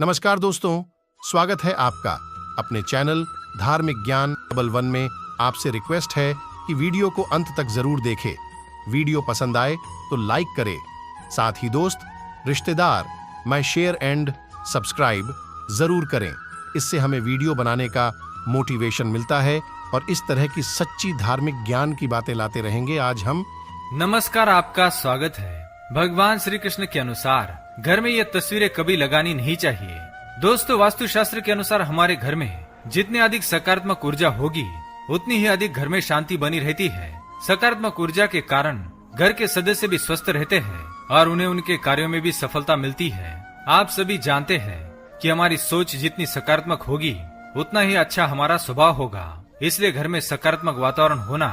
नमस्कार दोस्तों, स्वागत है आपका अपने चैनल धार्मिक ज्ञान डबल वन में। आपसे रिक्वेस्ट है कि वीडियो को अंत तक जरूर देखें। वीडियो पसंद आए तो लाइक करें, साथ ही दोस्त, रिश्तेदार में शेयर एंड सब्सक्राइब जरूर करें। इससे हमें वीडियो बनाने का मोटिवेशन मिलता है और इस तरह की सच्ची धार्मिक ज्ञान की बातें लाते रहेंगे। आज हम नमस्कार, आपका स्वागत है। भगवान श्री कृष्ण के अनुसार घर में ये तस्वीरें कभी लगानी नहीं चाहिए। दोस्तों, वास्तुशास्त्र के अनुसार हमारे घर में जितनी अधिक सकारात्मक ऊर्जा होगी उतनी ही अधिक घर में शांति बनी रहती है। सकारात्मक ऊर्जा के कारण घर के सदस्य भी स्वस्थ रहते हैं और उन्हें उनके कार्यों में भी सफलता मिलती है। आप सभी जानते हैं कि हमारी सोच जितनी सकारात्मक होगी उतना ही अच्छा हमारा स्वभाव होगा। इसलिए घर में सकारात्मक वातावरण होना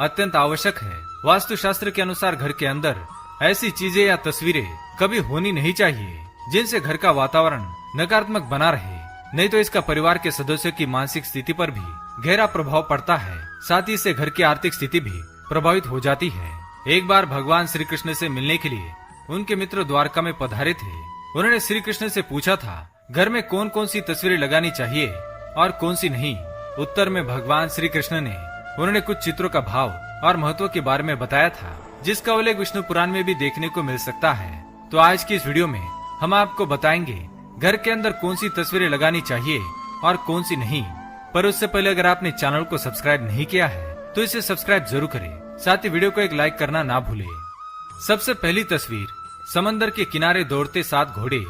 अत्यंत आवश्यक है। वास्तुशास्त्र के अनुसार घर के अंदर ऐसी चीजें या तस्वीरें कभी होनी नहीं चाहिए जिनसे घर का वातावरण नकारात्मक बना रहे, नहीं तो इसका परिवार के सदस्यों की मानसिक स्थिति पर भी गहरा प्रभाव पड़ता है। साथ ही इससे घर की आर्थिक स्थिति भी प्रभावित हो जाती है। एक बार भगवान श्री कृष्ण से मिलने के लिए उनके मित्र द्वारका में पधारे थे। उन्होंने श्री कृष्ण से पूछा था घर में कौन कौन सी तस्वीरें लगानी चाहिए और कौन सी नहीं। उत्तर में भगवान श्री कृष्ण ने उन्होंने कुछ चित्रों का भाव और महत्व के बारे में बताया था, जिसका उल्लेख विष्णु पुराण में भी देखने को मिल सकता है। तो आज की इस वीडियो में हम आपको बताएंगे घर के अंदर कौन सी तस्वीरें लगानी चाहिए और कौन सी नहीं। पर उससे पहले अगर आपने चैनल को सब्सक्राइब नहीं किया है तो इसे सब्सक्राइब जरूर करें। साथ ही वीडियो को एक लाइक करना ना भूले। सबसे पहली तस्वीर, समंदर के किनारे दौड़ते 7 घोड़े।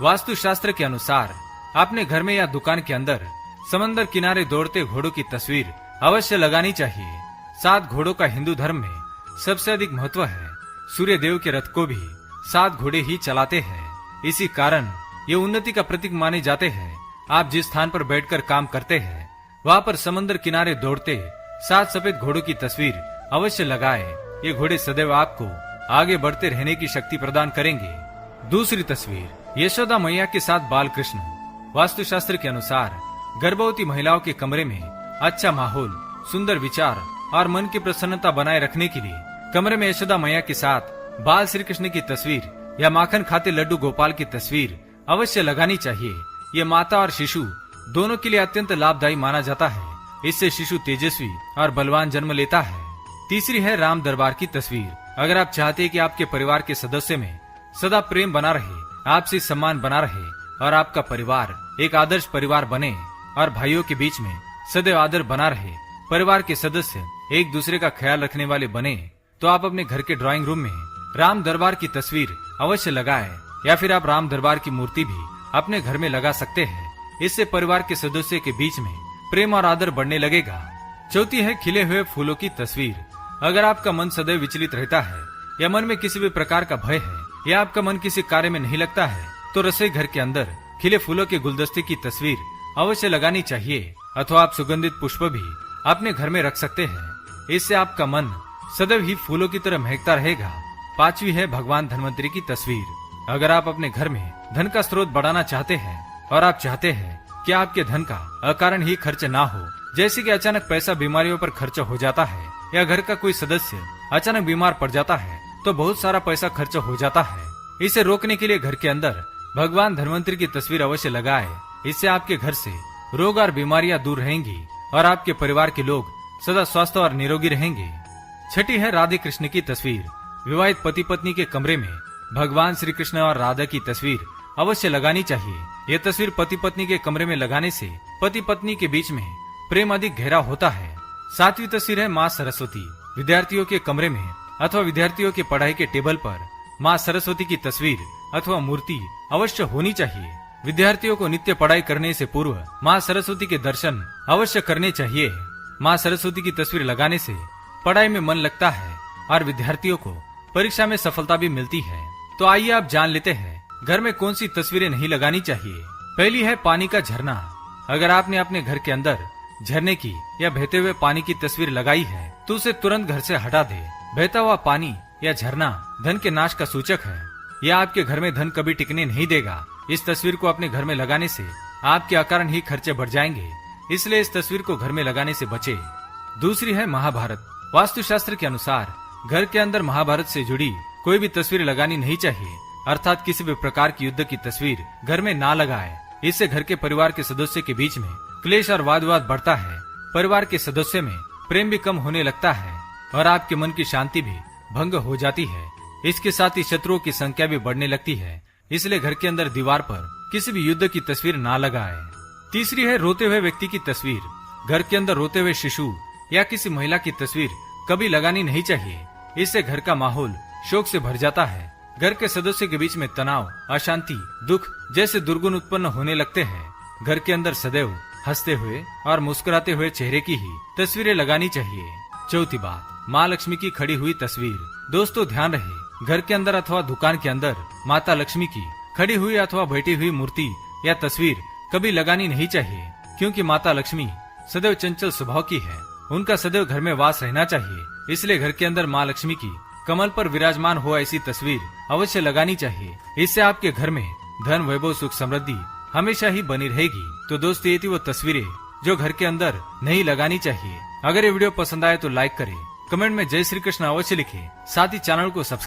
वास्तुशास्त्र के अनुसार अपने घर में या दुकान के अंदर समंदर किनारे दौड़ते घोड़ों की तस्वीर अवश्य लगानी चाहिए। 7 घोड़ों का हिंदू धर्म में सबसे अधिक महत्व है। सूर्य देव के रथ को भी 7 घोड़े ही चलाते हैं। इसी कारण ये उन्नति का प्रतीक माने जाते हैं। आप जिस स्थान पर बैठकर काम करते हैं वहाँ पर समंदर किनारे दौड़ते 7 सफेद घोड़ों की तस्वीर अवश्य लगाएं। ये घोड़े सदैव आपको आगे बढ़ते रहने की शक्ति प्रदान करेंगे। दूसरी तस्वीर, यशोदा मैया के साथ बाल कृष्ण। वास्तुशास्त्र के अनुसार गर्भवती महिलाओं के कमरे में अच्छा माहौल, सुंदर विचार और मन की प्रसन्नता बनाए रखने के लिए कमरे में यशोदा मैया के साथ बाल श्री कृष्ण की तस्वीर या माखन खाते लड्डू गोपाल की तस्वीर अवश्य लगानी चाहिए। ये माता और शिशु दोनों के लिए अत्यंत लाभदायी माना जाता है। इससे शिशु तेजस्वी और बलवान जन्म लेता है। तीसरी है राम दरबार की तस्वीर। अगर आप चाहते हैं कि आपके परिवार के सदस्य में सदा प्रेम बना रहे, आपसी सम्मान बना रहे और आपका परिवार एक आदर्श परिवार बने और भाइयों के बीच में सदैव आदर बना रहे, परिवार के सदस्य एक दूसरे का ख्याल रखने वाले बने, तो आप अपने घर के ड्राइंग रूम में राम दरबार की तस्वीर अवश्य लगाएं या फिर आप राम दरबार की मूर्ति भी अपने घर में लगा सकते हैं। इससे परिवार के सदस्यों के बीच में प्रेम और आदर बढ़ने लगेगा। चौथी है खिले हुए फूलों की तस्वीर। अगर आपका मन सदैव विचलित रहता है या मन में किसी भी प्रकार का भय है या आपका मन किसी कार्य में नहीं लगता है तो रसोई घर के अंदर खिले फूलों के गुलदस्ते की तस्वीर अवश्य लगानी चाहिए। अथवा आप सुगंधित पुष्प भी अपने घर में रख सकते हैं। इससे आपका मन सदैव ही फूलों की तरह महकता रहेगा। पांचवी है भगवान धन्वंतरी की तस्वीर। अगर आप अपने घर में धन का स्रोत बढ़ाना चाहते हैं और आप चाहते हैं कि आपके धन का अकारण ही खर्च ना हो, जैसे कि अचानक पैसा बीमारियों पर खर्च हो जाता है या घर का कोई सदस्य अचानक बीमार पड़ जाता है तो बहुत सारा पैसा खर्च हो जाता है। इसे रोकने के लिए घर के अंदर भगवान धन्वंतरी की तस्वीर अवश्य लगाए। इससे आपके घर से रोग और बीमारियां दूर रहेंगी और आपके परिवार के लोग सदा स्वस्थ और निरोगी रहेंगे। छठी है राधे कृष्ण की तस्वीर। विवाहित पति पत्नी के कमरे में भगवान श्री कृष्ण और राधा की तस्वीर अवश्य लगानी चाहिए। यह तस्वीर पति पत्नी के कमरे में लगाने से पति पत्नी के बीच में प्रेम अधिक गहरा होता है। सातवीं तस्वीर है माँ सरस्वती। विद्यार्थियों के कमरे में अथवा विद्यार्थियों के पढ़ाई के टेबल पर माँ सरस्वती की तस्वीर अथवा मूर्ति अवश्य होनी चाहिए। विद्यार्थियों को नित्य पढ़ाई करने से पूर्व माँ सरस्वती के दर्शन अवश्य करने चाहिए। माँ सरस्वती की तस्वीर लगाने से पढ़ाई में मन लगता है और विद्यार्थियों को परीक्षा में सफलता भी मिलती है। तो आइए आप जान लेते हैं घर में कौन सी तस्वीरें नहीं लगानी चाहिए। पहली है पानी का झरना। अगर आपने अपने घर के अंदर झरने की या बहते हुए पानी की तस्वीर लगाई है तो उसे तुरंत घर से हटा दे। बहता हुआ पानी या झरना धन के नाश का सूचक है। यह आपके घर में धन कभी टिकने नहीं देगा। इस तस्वीर को अपने घर में लगाने से आपके अकारण ही खर्चे बढ़ जाएंगे, इसलिए इस तस्वीर को घर में लगाने से बचे। दूसरी है महाभारत। वास्तुशास्त्र के अनुसार घर के अंदर महाभारत से जुड़ी कोई भी तस्वीर लगानी नहीं चाहिए। अर्थात किसी भी प्रकार की युद्ध की तस्वीर घर में ना लगाए। इससे घर के परिवार के सदस्यों के बीच में क्लेश और वाद विवाद बढ़ता है। परिवार के सदस्यों में प्रेम भी कम होने लगता है और आपके मन की शांति भी भंग हो जाती है। इसके साथ ही शत्रुओं की संख्या भी बढ़ने लगती है। इसलिए घर के अंदर दीवार पर किसी भी युद्ध की तस्वीर ना लगाए। तीसरी है रोते हुए व्यक्ति की तस्वीर। घर के अंदर रोते हुए शिशु या किसी महिला की तस्वीर कभी लगानी नहीं चाहिए। इससे घर का माहौल शोक से भर जाता है। घर के सदस्यों के बीच में तनाव, अशांति, दुख जैसे दुर्गुण उत्पन्न होने लगते हैं। घर के अंदर सदैव हंसते हुए और मुस्कुराते हुए चेहरे की ही तस्वीरें लगानी चाहिए। चौथी बात, माँ लक्ष्मी की खड़ी हुई तस्वीर। दोस्तों ध्यान रहे, घर के अंदर अथवा दुकान के अंदर माता लक्ष्मी की खड़ी हुई अथवा बैठी हुई मूर्ति या तस्वीर कभी लगानी नहीं चाहिए, क्योंकि माता लक्ष्मी सदैव चंचल स्वभाव की है। उनका सदैव घर में वास रहना चाहिए। इसलिए घर के अंदर माँ लक्ष्मी की कमल पर विराजमान हो ऐसी तस्वीर अवश्य लगानी चाहिए। इससे आपके घर में धन, वैभव, सुख, समृद्धि हमेशा ही बनी रहेगी। तो दोस्तों, ये थी वो तस्वीरें जो घर के अंदर नहीं लगानी चाहिए। अगर ये वीडियो पसंद आए तो लाइक करें, कमेंट में जय श्री कृष्ण अवश्य लिखें, साथ ही चैनल को सब्सक्राइब